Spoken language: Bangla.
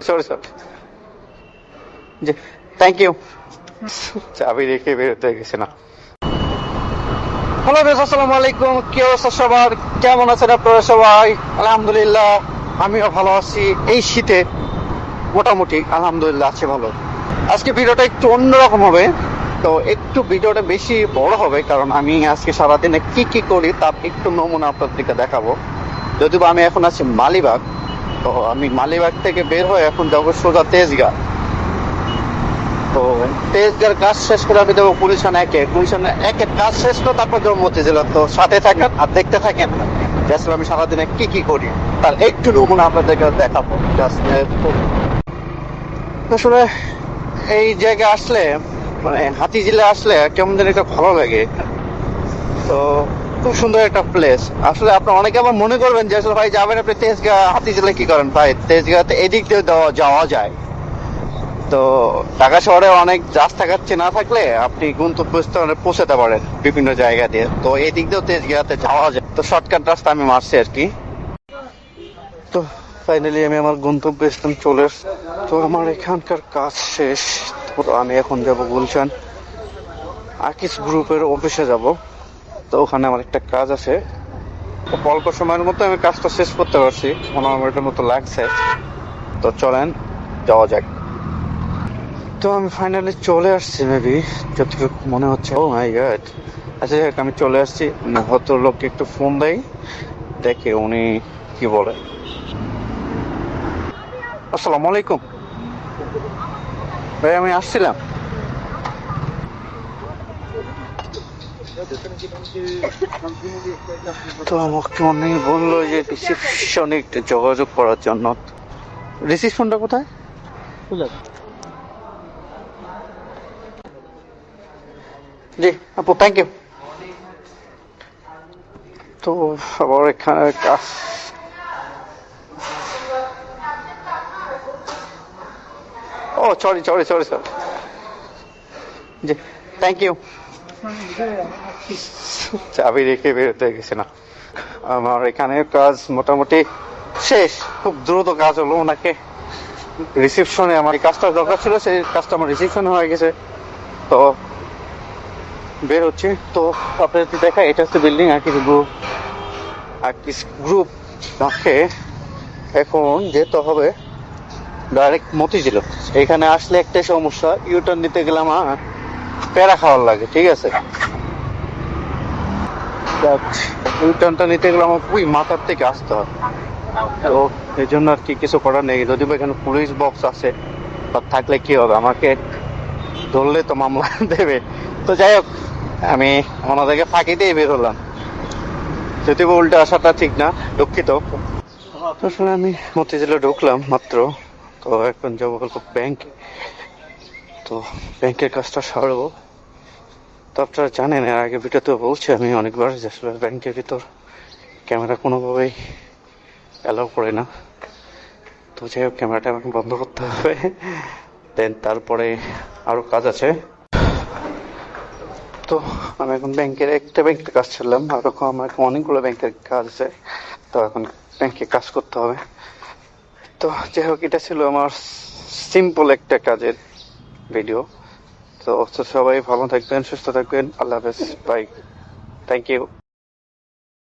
Sorry G, thank you. চাবি রেখে বেরোতে গেছে না। হ্যালো বেশ, আসসালামু আলাইকুম। কি অবস্থা সবার? কেমন আছেন আপনারা সবাই? আলহামদুলিল্লাহ, আমিও ভালো আছি। এই শীতে মোটামুটি আলহামদুলিল্লাহ আছে ভালো। আজকে ভিডিওটা একটু অন্যরকম হবে, তো একটু ভিডিওটা বেশি বড় হবে, কারণ আমি আজকে সারাদিনে কি কি করি তার একটু নমুনা আপনাদেরকে দেখাবো। যদিও আমি এখন আছি মালিবাগ, তো আমি মালিবাগ থেকে বের হয়ে এখন যাবো সোজা তেজগাঁ। তো তেজগাঁর কাজ শেষ করে আমি দেবো গুলশান একের কাজ শেষ করে তারপর যাবো মতিঝিল। তো সাথে থাকেন আর দেখতে থাকেন যে আসলে আমি সারাদিনে কি কি করি তার একটু নমুনা আপনাদেরকে দেখাবো। আসলে এই জায়গায় আসলে, মানে হাতিঝিলে আসলে কেমন যেন একটা ভালো লাগে। তো খুব সুন্দর একটা প্লেস। আসলে আপনার অনেকে আবার মনে করবেন যে আসলে ভাই যাবেন আপনি তেজগাঁ, হাতিঝিলে কি করেন? ভাই তেজগাঁতে এদিক দিয়ে যাওয়া যায়। তো ঢাকা শহরে অনেক রাস্তা ঘাট না থাকলে আপনি গন্তব্যস্থলে পৌঁছাতে পারেন বিভিন্ন জায়গা দিয়ে। তো এই দিক দিয়েও তেজগাঁতে যাওয়া যায়, তো শর্টকাট রাস্তা আমি মারছি আর কি। তো ফাইনালি আমি আমার গন্তব্যস্থানে চলে এসেছি। তো আমার এখানকার কাজ শেষ। তো আমি এখন যাব গুলশান আকিস গ্রুপের অফিসে যাব। তো ওখানে আমার একটা কাজ আছে, তো অল্প সময়ের মধ্যে আমি কাজটা শেষ করতে পারছি, 15 মিনিটের মতো লাগছে। তো চলেন যাওয়া যাক। তো আমি ফাইনালি চলে আসছি, মেবি যতটুকু মনে হচ্ছে। ও মাই গড, আচ্ছা যাক, আমি চলে আসছি। ভদ্রলোককে একটু ফোন দেই, দেখে উনি কি বলে। আসসালামু আলাইকুম ভাই, আমি আসছিলাম। তো আমাকে উনি বললো যে রিসিপশনে একটু যোগাযোগ করার জন্য। রিসিপশনটা কোথায়? জি আপু, থ্যাংক ইউ। তো আবার এখানে কাজ। Oh sorry sir. জি, থ্যাংক ইউ। চাবি রেখে বেরোতে গেছে না। আমার এখানে কাজ মোটামুটি শেষ, খুব দ্রুত কাজ হলো। ওনাকে রিসিপশনে আমার এই কাজটা দরকার ছিল, সেই কাজটা আমার রিসিপশনে হয়ে গেছে। তো বের হচ্ছে। তো আপনাদের দেখা, এটা হচ্ছে বিল্ডিং আকিস গ্রুপ তাকে এখন যেতে হবে ডাইরেক্ট মতিঝিল। এখানে আসলে একটাই সমস্যা, ইউটার্ন নিতে গেলাম প্যারা খাওয়ার লাগে, ঠিক আছে। ইউটার্নটা নিতে গেলে আমার খুবই মাথার থেকে আসতে হয়। তো এই জন্য আর কি কিছু করার নেই। যদি এখানে পুলিশ বক্স আছে, বা থাকলে কি হবে, আমাকে ধরলে তো মামলা দেবে। তো যাই হোক, আমি ওনাদেরকে ফাঁকি দিয়ে বের হলাম। যদিও উল্টা আসাটা ঠিক না, দুঃখিত। আসলে আমি মতিঝিলে ঢুকলাম মাত্র। তো এখন যাবো হলো ব্যাংক। তো ব্যাংকের কাজটা সারবো। তো আপনারা জানেন, এর আগে ভিডিওতে বলছি আমি অনেকবার যে আসলে ব্যাংকের ভিতর ক্যামেরা কোনোভাবেই অ্যালাউ করে না। তো যাই হোক, ক্যামেরাটা আমাকে বন্ধ করতে হবে। দেন তারপরে আরো কাজ আছে। তো আমি এখন একটা ব্যাংকের কাজ ছাড়লাম, আর আমার অনেকগুলো ব্যাংকের কাজ আছে। তো এখন ব্যাংকে কাজ করতে হবে। তো যাই হোক, এটা ছিল আমার সিম্পল একটা কাজের ভিডিও। তো সবাই ভালো থাকবেন, সুস্থ থাকবেন। আল্লাহ হাফেজ, বাই, থ্যাংক ইউ।